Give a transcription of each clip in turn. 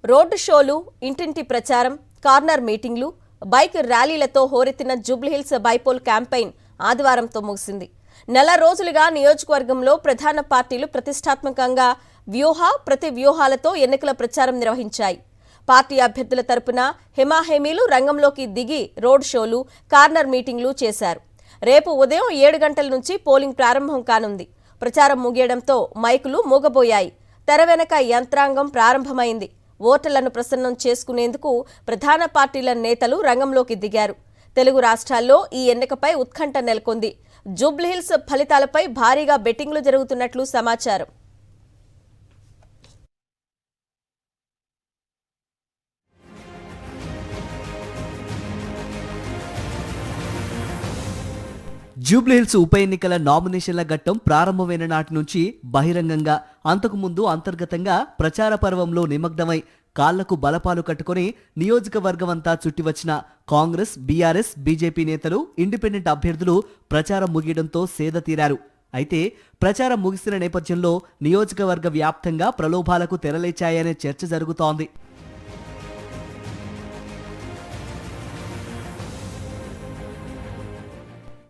Road షోలు, ఇంటింటి ప్రచారం, కార్నర్ మీటింగ్లు, బైక్ ర్యాలీలతో హోరెత్తిన జూబ్లీహిల్స్ బైపోల్ క్యాంపెయిన్ ఆదివారంతో ముగిసింది. నెల రోజులుగా నియోజకవర్గంలో ప్రధాన పార్టీలు ప్రతిష్టాత్మకంగా ప్రతి వ్యూహాలతో ఎన్నికల ప్రచారం నిర్వహించాయి. పార్టీ అభ్యర్థుల తరపున హెమాహెమీలు రంగంలోకి దిగి రోడ్ షోలు, కార్నర్ మీటింగ్లు చేశారు. రేపు ఉదయం 7 గంటల నుంచి పోలింగ్ ప్రారంభం కానుంది. ప్రచారం ముగియడంతో మైకులు మూగబోయాయి. తెర వెనక యంత్రాంగం ప్రారంభమైంది. ఓటర్లను ప్రసన్నం చేసుకునేందుకు ప్రధాన పార్టీల నేతలు రంగంలోకి దిగారు. తెలుగు రాష్ట్రాల్లో ఈ ఎన్నికపై ఉత్కంఠ నెలకొంది. జూబ్లీహిల్స్ ఫలితాలపై భారీగా బెట్టింగ్లు జరుగుతున్నట్లు సమాచారం. జూబ్లీహిల్స్ ఉప ఎన్నికల నామినేషన్ల ఘట్టం ప్రారంభమైన నాటి నుంచి బహిరంగంగా, అంతకుముందు అంతర్గతంగా ప్రచార పర్వంలో నిమగ్నమై కాళ్లకు బలపాలు కట్టుకుని నియోజకవర్గమంతా చుట్టివచ్చిన కాంగ్రెస్, బీఆర్ఎస్, బీజేపీ నేతలు, ఇండిపెండెంట్ అభ్యర్థులు ప్రచారం ముగియడంతో సేద తీరారు. అయితే ప్రచారం ముగిసిన నేపథ్యంలో నియోజకవర్గ వ్యాప్తంగా ప్రలోభాలకు తెరలేచాయనే చర్చ జరుగుతోంది.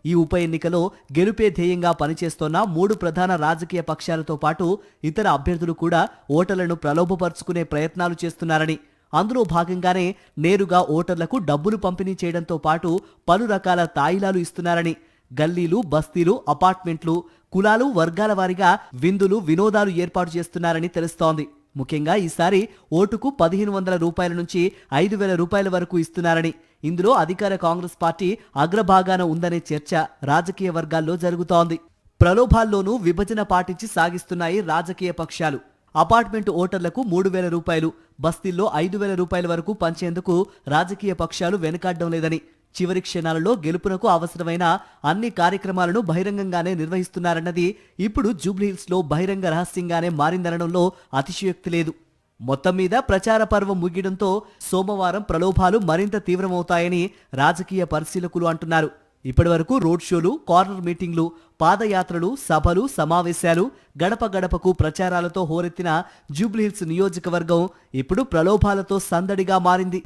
ఈ ఉప ఎన్నికలో గెలుపే ధ్యేయంగా పనిచేస్తోన్న 3 ప్రధాన రాజకీయ పక్షాలతో పాటు ఇతర అభ్యర్థులు కూడా ఓటర్లను ప్రలోభపరుచుకునే ప్రయత్నాలు చేస్తున్నారని, అందులో భాగంగానే నేరుగా ఓటర్లకు డబ్బులు పంపిణీ చేయడంతో పాటు పలు రకాల తాయిలాలు ఇస్తున్నారని, గల్లీలు, బస్తీలు, అపార్ట్మెంట్లు, కులాలు, వర్గాల వారీగా విందులు, వినోదాలు ఏర్పాటు చేస్తున్నారని తెలుస్తోంది. ముఖ్యంగా ఈసారి ఓటుకు 1500 రూపాయల నుంచి 5000 రూపాయల వరకు ఇస్తున్నారని, ఇందులో అధికార కాంగ్రెస్ పార్టీ అగ్రభాగాన ఉందనే చర్చ రాజకీయ వర్గాల్లో జరుగుతోంది. ప్రలోభాల్లోనూ విభజన పాటించి సాగిస్తున్నాయి రాజకీయ పక్షాలు. అపార్ట్మెంట్ ఓటర్లకు 3000 రూపాయలు, బస్తీల్లో 5000 రూపాయల వరకు పంచేందుకు రాజకీయ పక్షాలు వెనుకాడడం లేదని, చివరి క్షణాలలో గెలుపునకు అవసరమైన అన్ని కార్యక్రమాలను బహిరంగంగానే నిర్వహిస్తున్నారన్నది ఇప్పుడు జూబ్లీహిల్స్లో బహిరంగ రహస్యంగానే మారిందనడంలో అతిశయోక్తి లేదు. మొత్తం మీద ప్రచార పర్వం ముగియడంతో సోమవారం ప్రలోభాలు మరింత తీవ్రమవుతాయని రాజకీయ పరిశీలకులు అంటున్నారు. ఇప్పటివరకు రోడ్ షోలు, కార్నర్ మీటింగ్లు, పాదయాత్రలు, సభలు, సమావేశాలు, గడప గడపకు ప్రచారాలతో హోరెత్తిన జూబ్లీహిల్స్ నియోజకవర్గం ఇప్పుడు ప్రలోభాలతో సందడిగా మారింది.